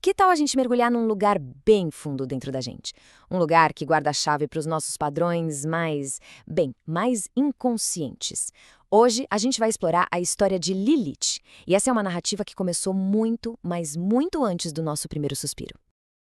Que tal a gente mergulhar num lugar bem fundo dentro da gente? Um lugar que guarda a chave para os nossos padrões mais inconscientes. Hoje a gente vai explorar a história de Lilith. E essa é uma narrativa que começou muito, mas muito antes do nosso primeiro suspiro.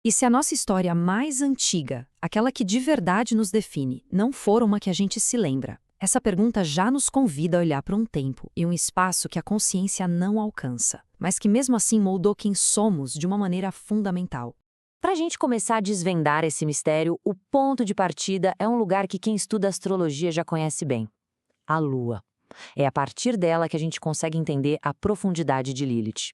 E se a nossa história mais antiga, aquela que de verdade nos define, não for uma que a gente se lembra? Essa pergunta já nos convida a olhar para um tempo e um espaço que a consciência não alcança, mas que mesmo assim moldou quem somos de uma maneira fundamental. Para a gente começar a desvendar esse mistério, o ponto de partida é um lugar que quem estuda astrologia já conhece bem: a Lua. É a partir dela que a gente consegue entender a profundidade de Lilith.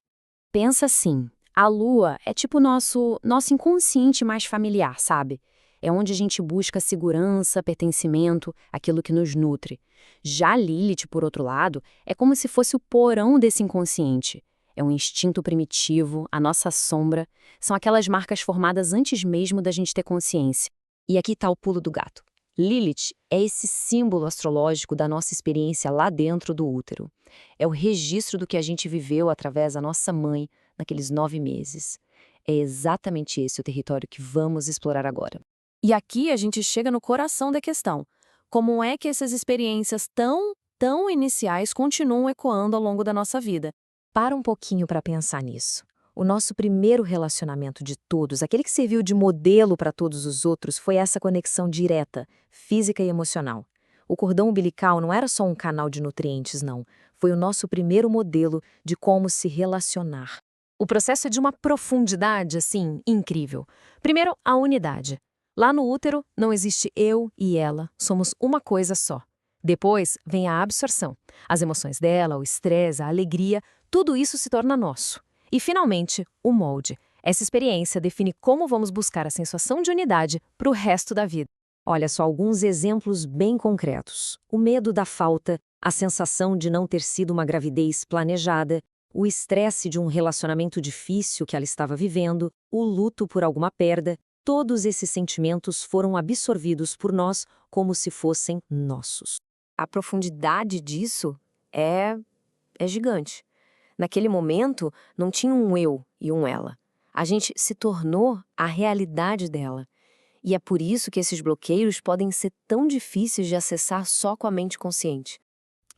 Pensa assim, a Lua é tipo nosso inconsciente mais familiar, sabe? É onde a gente busca segurança, pertencimento, aquilo que nos nutre. Já Lilith, por outro lado, é como se fosse o porão desse inconsciente. É um instinto primitivo, a nossa sombra, são aquelas marcas formadas antes mesmo da gente ter consciência. E aqui está o pulo do gato. Lilith é esse símbolo astrológico da nossa experiência lá dentro do útero. É o registro do que a gente viveu através da nossa mãe naqueles 9 meses. É exatamente esse o território que vamos explorar agora. E aqui a gente chega no coração da questão. Como é que essas experiências tão iniciais continuam ecoando ao longo da nossa vida? Para um pouquinho para pensar nisso. O nosso primeiro relacionamento de todos, aquele que serviu de modelo para todos os outros, foi essa conexão direta, física e emocional. O cordão umbilical não era só um canal de nutrientes, não. Foi o nosso primeiro modelo de como se relacionar. O processo é de uma profundidade, assim, incrível. Primeiro, a unidade. Lá no útero, não existe eu e ela, somos uma coisa só. Depois, vem a absorção. As emoções dela, o estresse, a alegria, tudo isso se torna nosso. E, finalmente, o molde. Essa experiência define como vamos buscar a sensação de unidade para o resto da vida. Olha só alguns exemplos bem concretos. O medo da falta, a sensação de não ter sido uma gravidez planejada, o estresse de um relacionamento difícil que ela estava vivendo, o luto por alguma perda. Todos esses sentimentos foram absorvidos por nós como se fossem nossos. A profundidade disso é gigante. Naquele momento, não tinha um eu e um ela. A gente se tornou a realidade dela. E é por isso que esses bloqueios podem ser tão difíceis de acessar só com a mente consciente.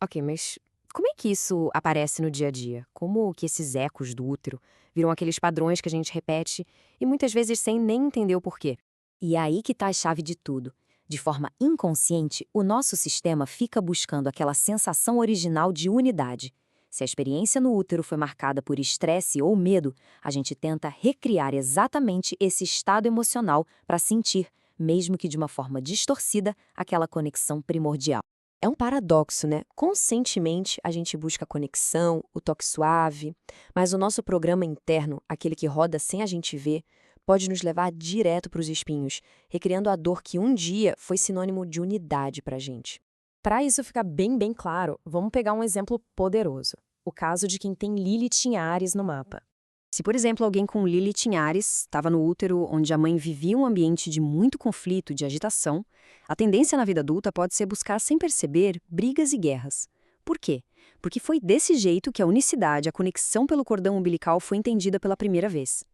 Ok, mas como é que isso aparece no dia a dia? Como que esses ecos do útero viram aqueles padrões que a gente repete e muitas vezes sem nem entender o porquê? E é aí que está a chave de tudo. De forma inconsciente, o nosso sistema fica buscando aquela sensação original de unidade. Se a experiência no útero foi marcada por estresse ou medo, a gente tenta recriar exatamente esse estado emocional para sentir, mesmo que de uma forma distorcida, aquela conexão primordial. É um paradoxo, né? Conscientemente, a gente busca a conexão, o toque suave, mas o nosso programa interno, aquele que roda sem a gente ver, pode nos levar direto para os espinhos, recriando a dor que um dia foi sinônimo de unidade para a gente. Para isso ficar bem claro, vamos pegar um exemplo poderoso. O caso de quem tem Lilith em Áries no mapa. Se, por exemplo, alguém com Lilith em Áries estava no útero onde a mãe vivia um ambiente de muito conflito, de agitação, a tendência na vida adulta pode ser buscar, sem perceber, brigas e guerras. Por quê? Porque foi desse jeito que a unicidade, a conexão pelo cordão umbilical foi entendida pela primeira vez.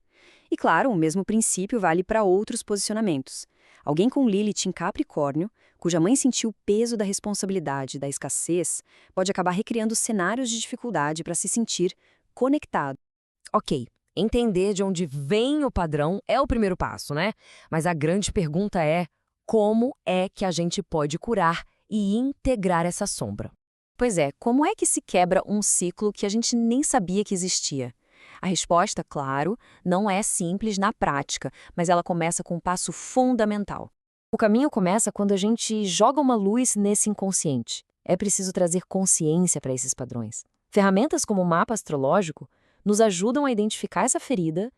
E claro, o mesmo princípio vale para outros posicionamentos. Alguém com Lilith em Capricórnio, cuja mãe sentiu o peso da responsabilidade, da escassez, pode acabar recriando cenários de dificuldade para se sentir conectado. Ok, entender de onde vem o padrão é o primeiro passo, né? Mas a grande pergunta é: como é que a gente pode curar e integrar essa sombra? Pois é, como é que se quebra um ciclo que a gente nem sabia que existia? A resposta, claro, não é simples na prática, mas ela começa com um passo fundamental. O caminho começa quando a gente joga uma luz nesse inconsciente. É preciso trazer consciência para esses padrões. Ferramentas como o mapa astrológico nos ajudam a identificar essa ferida,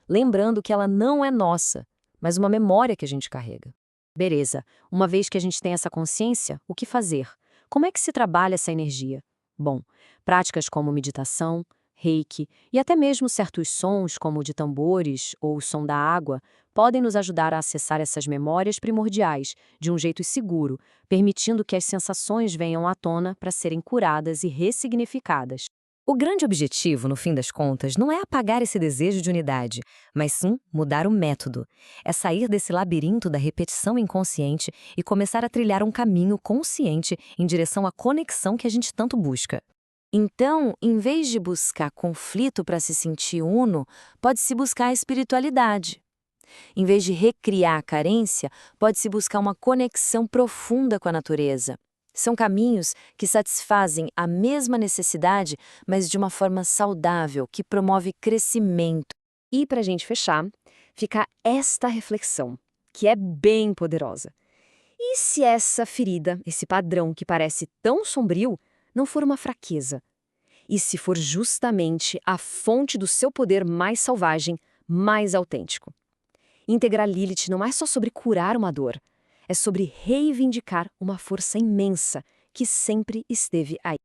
lembrando que ela não é nossa, mas uma memória que a gente carrega. Beleza, uma vez que a gente tem essa consciência, o que fazer? Como é que se trabalha essa energia? Bom, práticas como meditação, reiki e até mesmo certos sons, como o de tambores ou o som da água, podem nos ajudar a acessar essas memórias primordiais de um jeito seguro, permitindo que as sensações venham à tona para serem curadas e ressignificadas. O grande objetivo, no fim das contas, não é apagar esse desejo de unidade, mas sim mudar o método. É sair desse labirinto da repetição inconsciente e começar a trilhar um caminho consciente em direção à conexão que a gente tanto busca. Então, em vez de buscar conflito para se sentir uno, pode-se buscar a espiritualidade. Em vez de recriar a carência, pode-se buscar uma conexão profunda com a natureza. São caminhos que satisfazem a mesma necessidade, mas de uma forma saudável, que promove crescimento. E para a gente fechar, fica esta reflexão, que é bem poderosa. E se essa ferida, esse padrão que parece tão sombrio, não for uma fraqueza? E se for justamente a fonte do seu poder mais selvagem, mais autêntico? Integrar Lilith não é só sobre curar uma dor, é sobre reivindicar uma força imensa que sempre esteve aí.